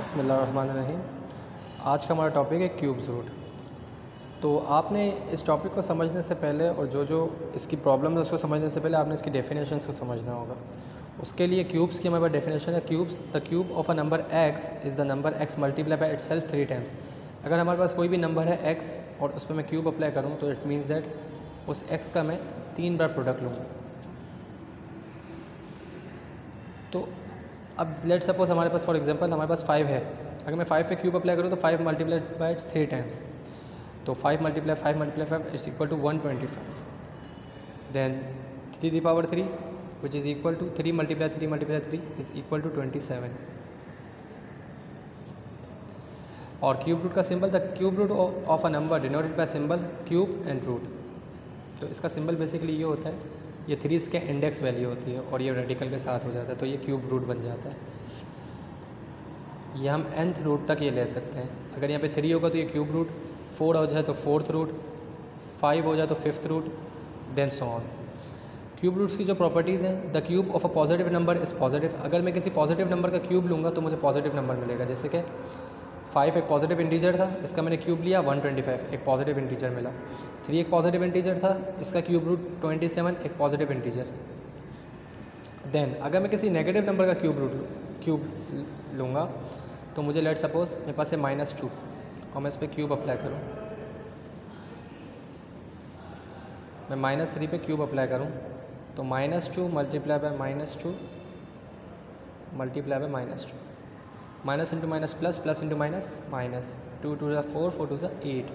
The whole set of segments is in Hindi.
बिस्मिल्लाहिर्रहमानिर्रहीम। आज का हमारा टॉपिक है क्यूब्स रूट। तो आपने इस टॉपिक को समझने से पहले और जो इसकी प्रॉब्लम है उसको समझने से पहले आपने इसकी डेफिनेशंस को समझना होगा। उसके लिए क्यूब्स की हमारे पास डेफिनेशन है, cubes the cube of a number x is the number x multiply by itself 3 times. अगर हमारे पास कोई भी नंबर है x और उस पर मैं क्यूब अप्लाई करूँ तो इट मीन्स दैट उस x का मैं 3 बार प्रोडक्ट लूँगा। तो अब लेट सपोज हमारे पास फॉर एग्जांपल हमारे पास 5 है। अगर मैं 5 पे क्यूब अप्लाई करूँ तो 5 मल्टीप्लाइड बाई 3 टाइम्स, तो 5 multiply 5 is equal to 125। Then 3 the power 3 which is equal to 3 multiply 3 is equal to 27। और क्यूब रूट का symbol, the cube root of a number denoted by symbol cube and root. तो इसका सिंबल बेसिकली ये होता है, ये 3 इसके इंडेक्स वैल्यू होती है और ये रेडिकल के साथ हो जाता है, तो ये क्यूब रूट बन जाता है। ये हम nth रूट तक ये ले सकते हैं। अगर यहाँ पे 3 होगा तो ये क्यूब रूट, 4 हो जाए तो 4th रूट, 5 हो जाए तो 5th root, then so on. Cube roots की जो प्रॉपर्टीज़ हैं, the cube of a positive number is positive. अगर मैं किसी पॉजिटिव नंबर का क्यूब लूँगा तो मुझे पॉजिटिव नंबर मिलेगा। जैसे कि 5 एक पॉजिटिव इंटीजर था, इसका मैंने क्यूब लिया 125, एक पॉजिटिव इंटीजर मिला। 3 एक पॉजिटिव इंटीजर था, इसका क्यूब रूट 27, एक पॉजिटिव इंटीजर। देन अगर मैं किसी नेगेटिव नंबर का क्यूब लूँगा तो मुझे लेट सपोज मेरे पास है -2 और मैं इस पर क्यूब अप्लाई करूँ, मैं -3 पे क्यूब अप्लाई करूँ तो -2 multiply by -2 multiply by -2, minus into minus plus, plus into minus minus, 2 2 4 4 2 8।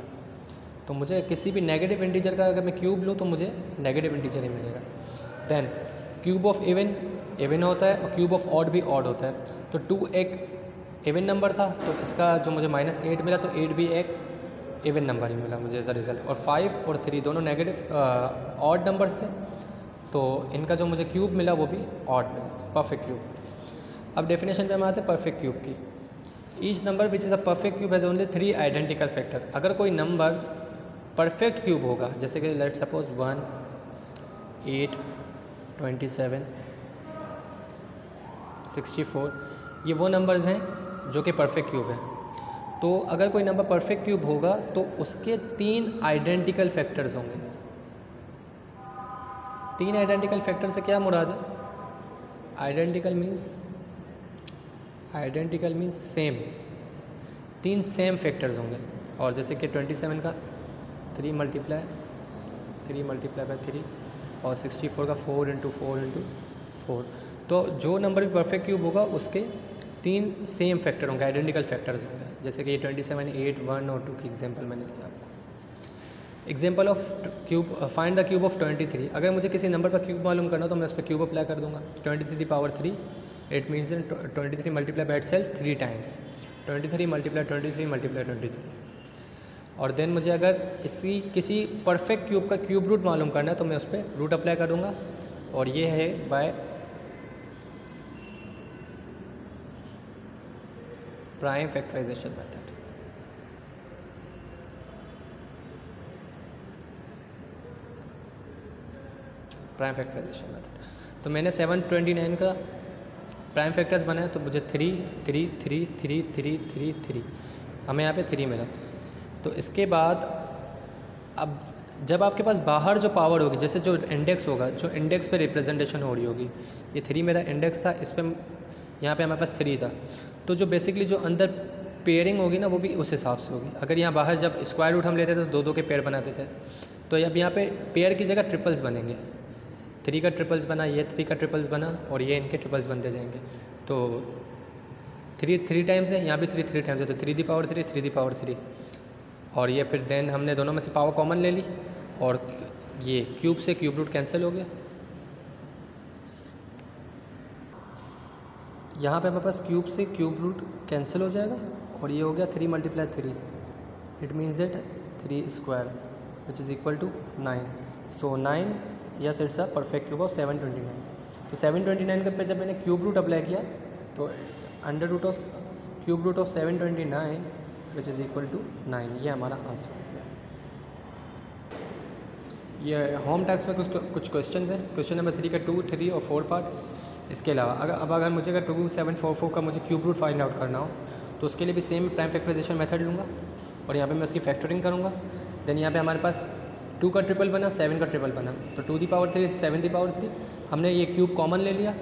तो मुझे किसी भी नेगेटिव इंटीजर का अगर मैं क्यूब लूँ तो मुझे नेगेटिव इंटीजर ही मिलेगा। देन क्यूब ऑफ इवन होता है और क्यूब ऑफ ऑड भी ऑड होता है। तो 2 एक इवन नंबर था तो इसका जो मुझे -8 मिला, तो 8 भी एक इवन नंबर ही मिला मुझे एज अ रिज़ल्ट। और 5 और 3 दोनों नेगेटिव ऑड नंबर्स थे, तो इनका जो मुझे क्यूब मिला वो भी ऑड मिला, परफेक्ट क्यूब। अब डेफिनेशन पे हम आते हैं परफेक्ट क्यूब की। Each number which is a perfect cube has only 3 identical factor. अगर कोई नंबर परफेक्ट क्यूब होगा, जैसे कि लेट सपोज 1 8 27 64, ये वो नंबर्स हैं जो कि परफेक्ट क्यूब है। तो अगर कोई नंबर परफेक्ट क्यूब होगा तो उसके 3 आइडेंटिकल फैक्टर्स होंगे। 3 आइडेंटिकल फैक्टर से क्या मुराद है? Identical means same, 3 same factors होंगे। और जैसे कि 27 का 3 मल्टीप्लाई बाई 3 और 64 का 4 इंटू 4। तो जो नंबर भी परफेक्ट क्यूब होगा उसके 3 सेम फैक्टर होंगे, आइडेंटिकल फैक्टर्स होंगे। जैसे कि ये 27, 8, 1 और 2 की एग्जांपल मैंने दिया आपको। Example of cube, find the cube of 23। अगर मुझे किसी नंबर का क्यूब मालूम करना तो मैं उस पर क्यूब अप्लाई कर दूंगा। 23 दी power 3 it means 23 multiply by itself 3 times, 23 multiply 23। और देन मुझे अगर इसी किसी परफेक्ट क्यूब का क्यूब रूट मालूम करना है तो मैं उस पर रूट अप्लाई करूँगा, और ये है by prime factorization method. Prime factorization method. तो मैंने 729 का प्राइम फैक्टर्स बनाया, तो मुझे 3 3 3 3 3 3 3 हमें यहाँ पे 3 मिला। तो इसके बाद अब जब आपके पास बाहर जो पावर होगी, जैसे जो इंडेक्स होगा, जो इंडेक्स पे रिप्रेजेंटेशन हो रही होगी, ये 3 मेरा इंडेक्स था, इस पर यहाँ पे हमारे पास 3 था, तो जो बेसिकली जो अंदर पेयरिंग होगी ना वो भी उस हिसाब से होगी। अगर यहाँ बाहर जब स्क्वायर रूट हम लेते थे तो 2 के पेयर बनाते थे, तो अब यहाँ पे पेयर की जगह ट्रिपल्स बनेंगे। 3 का ट्रिपल्स बना, ये 3 का ट्रिपल्स बना, और ये इनके ट्रिपल्स बनते जाएंगे। तो 3 टाइम्स है, यहाँ भी 3 टाइम्स है, तो 3 दी पावर 3। और ये फिर देन हमने दोनों में से पावर कॉमन ले ली, और ये क्यूब से क्यूब रूट कैंसिल हो गया। यहाँ पे हमारे पास क्यूब से क्यूब रूट कैंसिल हो जाएगा, और ये हो गया 3 multiply 3 it means that 3 square which is equal to 9। So 9 yes it's a perfect cube of 729। तो 729 के पे जब मैंने क्यूब रूट अप्लाई किया तो under root of cube root of 729 which is equal to 9, ये हमारा आंसर हो गया। ये होम टास्क में कुछ क्वेश्चंस हैं। क्वेश्चन नंबर 3 का 2, 3 और 4 पार्ट। इसके अलावा अगर मुझे 2744 का मुझे क्यूब रूट फाइंड आउट करना हो तो उसके लिए भी सेम प्राइम फैक्टराइजेशन मेथड लूँगा और यहाँ पे मैं उसकी फैक्टरिंग करूँगा। देन यहाँ पे हमारे पास 2 का ट्रिपल बना, 7 का ट्रिपल बना, तो 2 दी पावर 3 7 दी पावर 3। हमने ये क्यूब कॉमन ले लिया,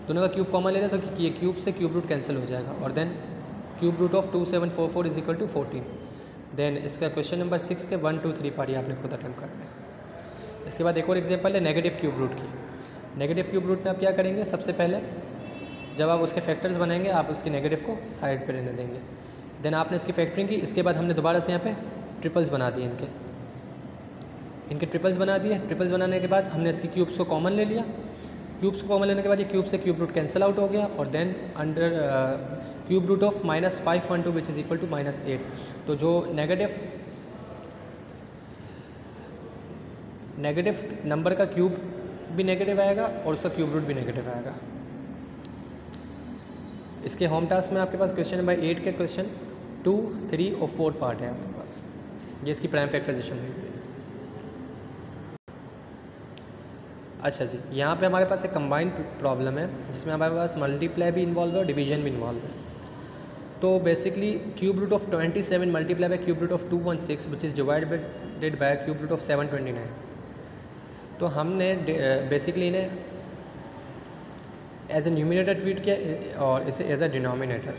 दोनों का क्यूब कॉमन ले लिया, तो ये क्यूब से क्यूब रूट कैंसिल हो जाएगा और then cube root of 2744 is equal to 14। Then इसका क्वेश्चन नंबर 6 के 1 2 3 पार्ट आपने खुद अटेम्प्ट करना है। इसके बाद एक और एग्जाम्पल है नेगेटिव क्यूब रूट की। नेगेटिव क्यूब रूट में आप क्या करेंगे, सबसे पहले जब आप उसके फैक्टर्स बनाएंगे आप उसके नेगेटिव को साइड पे रहने देंगे। देन आपने इसकी फैक्टरिंग की, इसके बाद हमने दोबारा से यहाँ पे ट्रिपल्स बना दिए, इनके ट्रिपल्स बना दिए। ट्रिपल्स बनाने के बाद हमने इसकी क्यूब्स को कॉमन ले लिया। क्यूब्स को कॉमन लेने के बाद ये क्यूब से क्यूब रूट कैंसिल आउट हो गया और then under cube root of -512 which is equal to -8। तो जो नेगेटिव नंबर का क्यूब भी नेगेटिव आएगा और उसका क्यूब रूट भी नेगेटिव आएगा। इसके होम टास्क में आपके पास क्वेश्चन नंबर 8 के क्वेश्चन 2 3 और 4 पार्ट है आपके पास। ये इसकी प्राइम फैक्टराइजेशन हुई है। अच्छा जी, यहाँ पे हमारे पास एक कंबाइंड प्रॉब्लम है जिसमें हमारे पास मल्टीप्लाई भी इन्वॉल्व है और डिवीजन भी इन्वॉल्व है। तो basically cube root of 27 multiply by cube root of 216 which is divided by cube root of 729। तो हमने बेसिकली इन्हें एज ए न्यूमिनेटर ट्रीट किया और इसे as a denominator,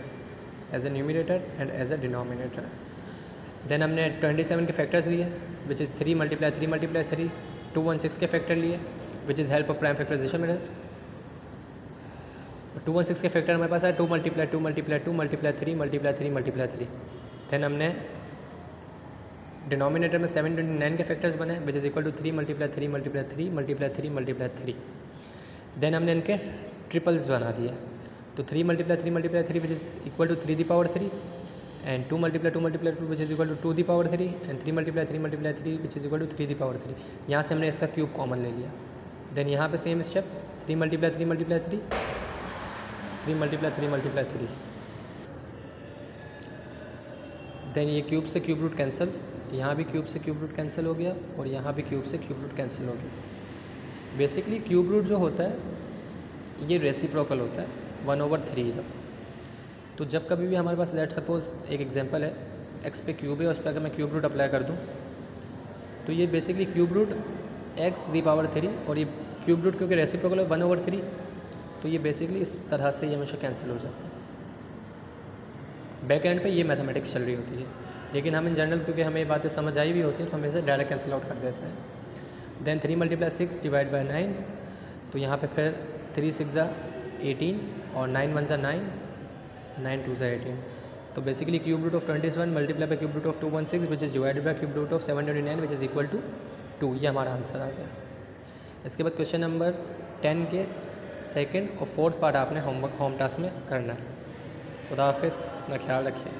as a numerator and as a denominator. Then हमने 27 के फैक्टर्स लिए विच इज़ 3 मल्टीप्लाई 3 मल्टीप्लाई 3, 216 के फैक्टर लिए which is help of prime factorization method. 216 के फैक्टर हमारे पास है 2 multiply 2 multiply 2 multiply 3 multiply 3 multiply 3। Then हमने डिनोमिनेटर में 729 के फैक्टर्स बने which is equal to 3 multiply 3 multiply 3 multiply 3 multiply 3। Then हमने इनके ट्रिपल्स बना दिए, तो 3 multiply 3 multiply 3 which is equal to 3 the power 3 and 2 multiply 2 multiply 2 which is equal to 2 the power 3 and 3 multiply 3 multiply 3 which is equal to 3 the power 3। यहाँ से हमने इसका क्यूब कॉमन ले लिया। देन यहाँ पे same step 3 multiply 3 multiply 3 3 multiply 3 multiply 3। Then ये क्यूब से क्यूब रूट कैंसिल, यहाँ भी क्यूब से क्यूब रूट कैंसिल हो गया और यहाँ भी क्यूब से क्यूब रूट कैंसिल हो गया। बेसिकली क्यूब रूट जो होता है ये रेसिप्रोकल होता है 1/3। तो जब कभी भी हमारे पास लेट सपोज एक एग्जांपल है x पे क्यूब है और उस पर अगर मैं क्यूब रूट अप्लाई कर दूँ तो ये basically cube root x the power 3 और ये क्यूब रूट क्योंकि रेसिप्रोकल है 1/3, तो ये बेसिकली इस तरह से ये हमेशा कैंसिल हो जाता है। बैक एंड पे ये मैथमेटिक्स चल रही होती है, लेकिन हम इन जनरल क्योंकि हमें ये बातें समझ आई भी होती हैं तो हम इसे डायरेक्ट कैंसिल आउट कर देते हैं। देन 3 मल्टीप्लाई 6 डिवाइड बाई 9, तो यहाँ पे फिर 3 6 18 और 9 1 9, 9 2 18। तो basically cube root of 21 multiply by cube root of 216 which is divided by cube root of 729 which is equal to 2। ये हमारा आंसर आ गया। इसके बाद क्वेश्चन नंबर 10 के सेकंड और फोर्थ पार्ट आपने होम टास्क में करना है। खुदा हाफिज़, अपना ख्याल रखिए।